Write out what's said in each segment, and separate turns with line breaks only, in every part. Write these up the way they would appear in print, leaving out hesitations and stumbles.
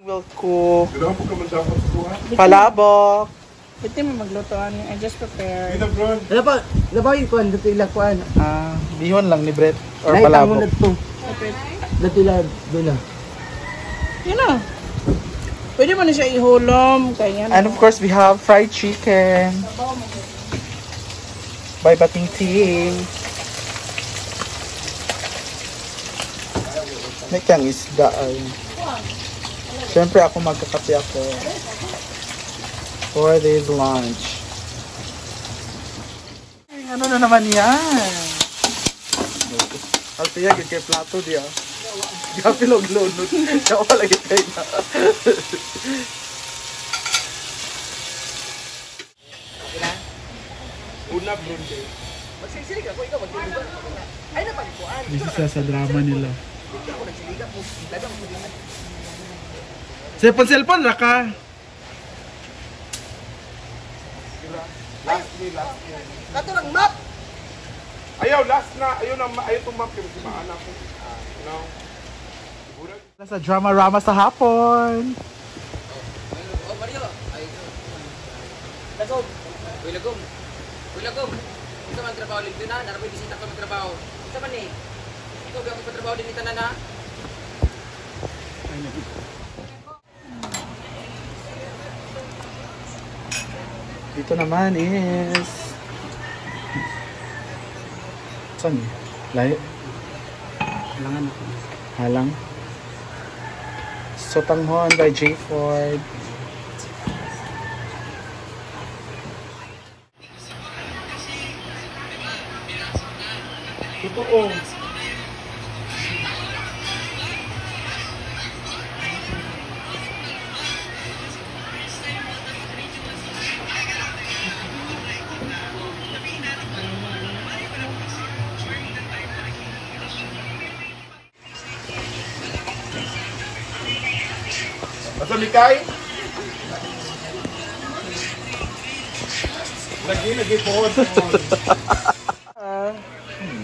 Will cook palabok.
Pwede mo maglutoan. I just prepared.
Labaw yung kuhan, dito ilang kuhan.
Bihon lang ni Brett or
Naitang
palabok.
mo na ito. Dito ilang, doon na.
Yun na. Pwede mo na siya ihulom. Kaya
And of course, we have fried chicken by Bating Ting. May kang isda ay. Siyempre ako magkakape ako for this lunch. Ay, ano na naman yan? Alpiya, kay plato diya. Gapilog lunod. Siya ko lagi tayo na.
Una Brunde. Magsiksilig ako, ikaw magsiksilig. Ay napagpuan.
This is sa drama nila. Cellphone ra ka.
Last me. Kato lang map. Ayaw, last na. Ayaw itong map. Kasi maana ko. You know?
Sa drama-rama sa hapon.
Oh, Mario. Ay. Lagom. Uy, lagom. Ito man trabaho ulit na. Narapoy bisita ko magtrabaho. Ito man eh. Ikaw gawin ko trabaho din ito na na.
Dito naman is saan? Layo?
Halangan ako.
Halang. Sotanghon by J. Ford.
Totoo. Basta Mikay? Lagi po.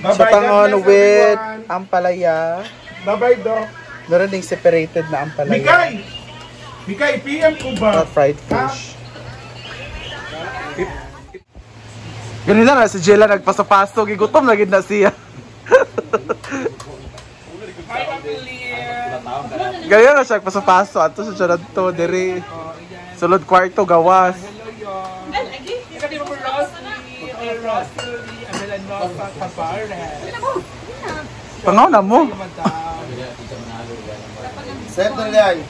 Sotanghon with ampalaya.
Bye-bye, Doc.
Meron ding separated na ampalaya.
Mikay, PM ko ba?
Fried fish. Ganun na si Jella nagpasapasto. Gigutom na gid na siya. Ganyan na siya nagpasapasto. Ato siya na to. Dere. Sulod kwarto gawas. Pangaw na mo.
Sir, dali.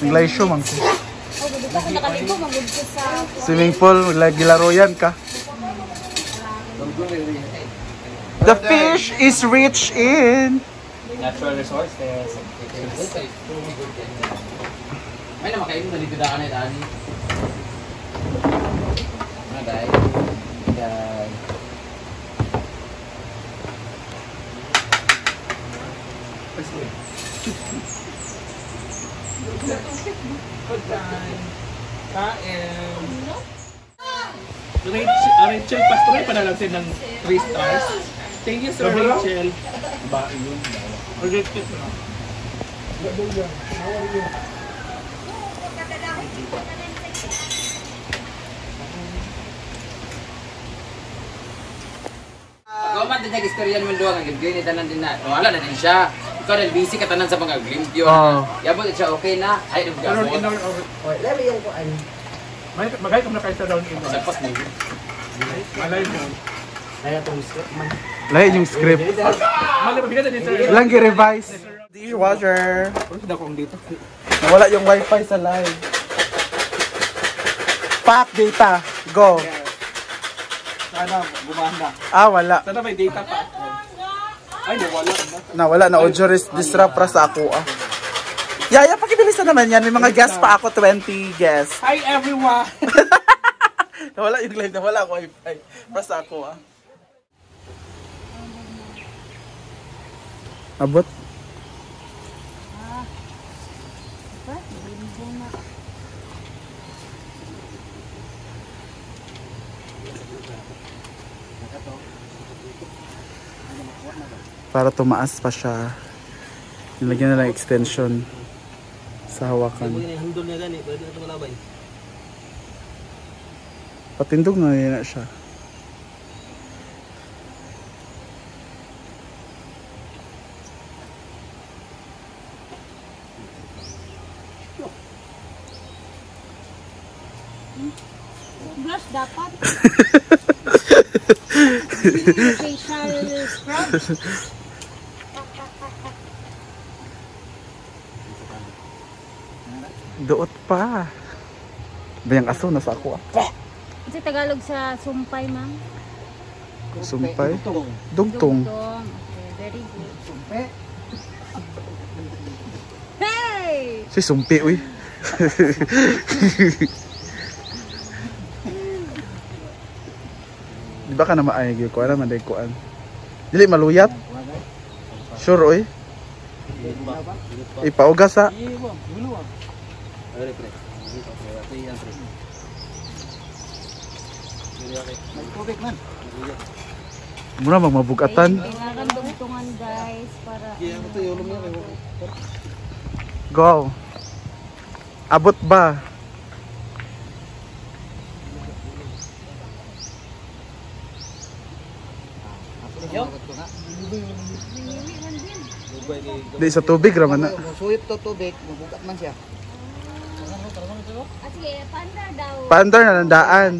Naglaysyo man ko. Swimming pool, maglagilaro yan ka. The fish is rich in
Natural resources. May na makain mo dito daan ay daan. Mga guys.
Rachel Pastor, panalang siya ng 3 stars. Thank you, Sir Rachel. Ba, yun. Rejected na.
Ikaw man din nag-istorya naman doon, ang glimpyo ni tanan din na. Wala na din siya. Ikaw na busy ka tanan sa mga glimpyo. Yabot siya okay na. Ay,
Round in
nag-gabot.
or...
Labi yung kuhan.
Magay ka na kayo sa round in or.
Sagpas na yun.
Malay mo.
Kaya itong script man.
lahat yung script.
Malay mo, bigyan na din, sir.
Lang i-revise. Dishwasher. Wala yung wifi sa live. Pack data. Go.
Sana, gumanda.
Wala.
Sana may data pa. Ay, nawala na.
Nawala na audio disrupt para sa ako Yaya, pakibilisan naman yan. May mga guests pa ako, 20 guests.
Hi everyone!
Nawala yung live, nawala ang wifi. Para sa ako Abot. Para tumaas pa siya. Nilagyan na lang extension. Sa hawakan.
handle niya gani, pwede na malabay.
Patindog na yun na siya.
Brush dapat. Facial scrub.
Doot pa. Bayang aso na sa ako.
Kasi Tagalog sa sumpay, ma'am.
Sumpay.
Dugtong.
Dugtong.
Dugtong. Okay, very good.
Sumpe.
Hey!
Si sumpi, uy. Di ba ka na maayag ko? Ano man day kuan? Dili maluyat? Sure, uy. Ipaugas ha.
Iya, bang. Dulu, bang. Ayo, pre. Yan, pre. Nagtubig man.
Muna magmabugatan.
Kailangan dugtungan, guys, para...
Iya, ito yung mo.
Go. Abot ba? Di sa tubig raman na.
Suyip to tubig, mabugat man siya.
Ah, sige, paandar daw.
Paandar na nandaan.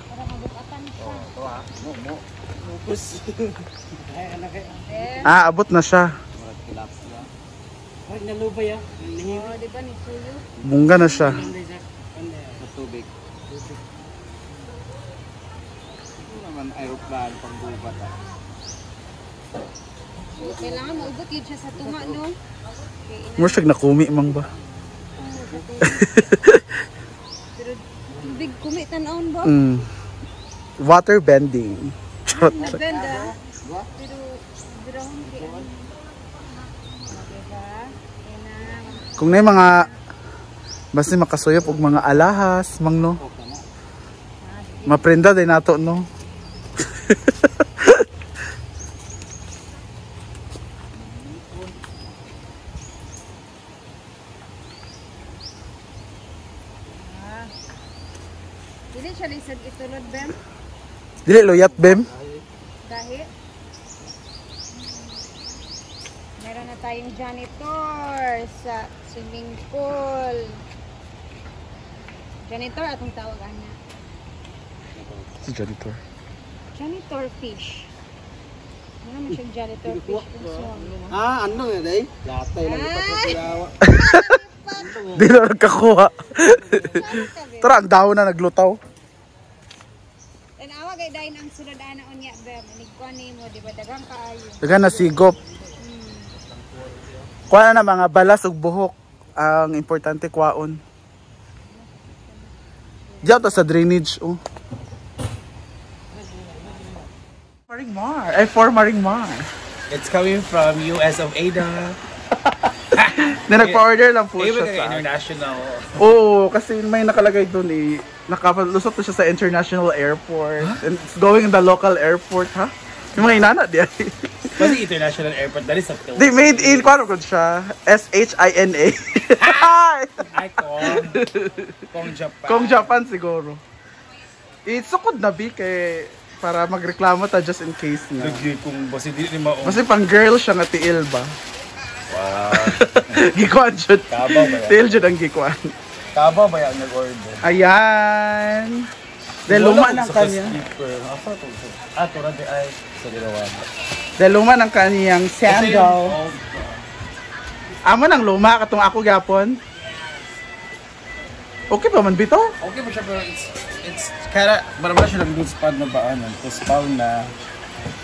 Para mabukatan siya.
Ah, abot na siya.
Ay, nalubay ah.
Oh, di ba ni Suyo?
Bungga na siya.
Sa tubig. Ito naman aeroplano pang bubat ah.
Kailangan maubot yun siya sa tunga, no?
Mura siya nakumi mang ba?
Pero big kumit tanaon ba?
Water bending. Charot.
Nabenda. Pero birahon kay ano. Diba? Kaya
Kung na yung mga basta makasuyop og mga alahas, mang no. Maprenda din nato no.
dili siya lisod itulod, Ben?
Dili loyat bem.
Dahil meron na tayong janitor sa swimming pool. Janitor atong tawagan niya.
Si janitor.
Janitor fish. Ano naman siyang janitor fish?
Ah, ano nga day? Latay lang ito sa tiyawa.
Di na nagkakuha. Tara, ang dahon na naglutaw.
Tanawa kay dahin ang sunod ana unya, Bem. Inigkuan nimo, di ba dagang kaayo.
Daga na sigop. Kuha na mga balas ug buhok. Ang importante kwaon. Diyan to sa drainage. Oh. Maringmar. Ay, for Maringmar.
It's coming from US of Ada.
Na nagpa-order lang po siya sa...
International.
Oo, kasi may nakalagay doon eh. Nakapalusot na siya sa international airport. And it's going in the local airport, ha? Yung mga inana di ay.
Pwede international airport, that is sa Philippines.
They made in, kung ko siya? S-H-I-N-A.
Ay, Kong Japan.
Kung Japan siguro. Isukod na bi kay para magreklamo ta just in case na.
Lagi kung basi di ni mao.
Kasi pang girl siya nga tiil ba?
Wow.
Gikuan jud.
Tabaw ba yan?
Tiil jud ang gikuan.
Taba ba yan nag-order?
Ayan. Dahil luma ng kanya.
Asa to? Ah, turad di ay sa ginawa.
Dahil luma ng kanyang sandal. Amo nang luma katong ako gapon. Okay pa man bito?
Okay ba siya pero it's kaya marami siya nag-good spot na baanan. Tapos spawn na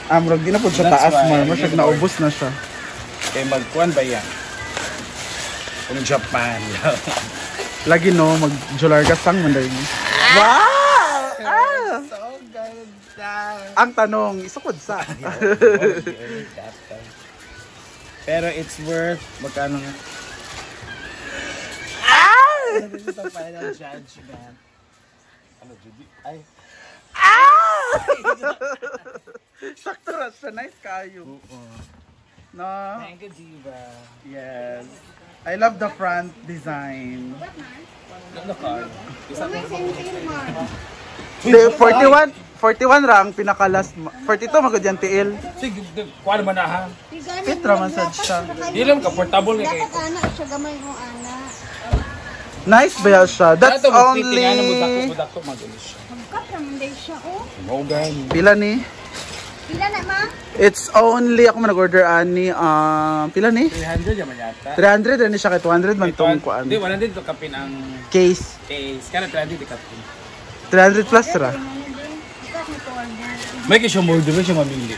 Amrog di na po sa
That's
taas
why,
mo. Siya naubos na siya.
kay magkuan ba yan? Kung Japan.
Lagi no, mag-jular ka sang manday mo. Wow! Ah!
So ganda.
Ang tanong, isukod sa.
Pero it's worth magkano nga? This is the final judgment. Ano, Judy? Ay.
Sakto ra siya. Nice kayo. No?
Thank you, Diva.
Yes. I love the front design.
No card.
Hindi, 41 rang pinaka-last. 42 magod yan tiil.
Sige, kuha naman na ha.
Fit raman sad siya.
Di lang, comfortable nga kayo.
Anak siya gamay mo anak.
Nice ba yan siya? That's only...
Budako mag-ulis siya.
Magkap naman din siya oh.
Maugan.
Pila ni?
Pila na ma?
It's only, ako man nag-order ani, pila ni?
300 yaman yata.
300 rin siya kay 200 man itong kuan.
Hindi, 100 ito kapin ang
Case.
case. Kaya 300 di kapin.
300 plus ra.
May kisyo mo, di ba siya mamili?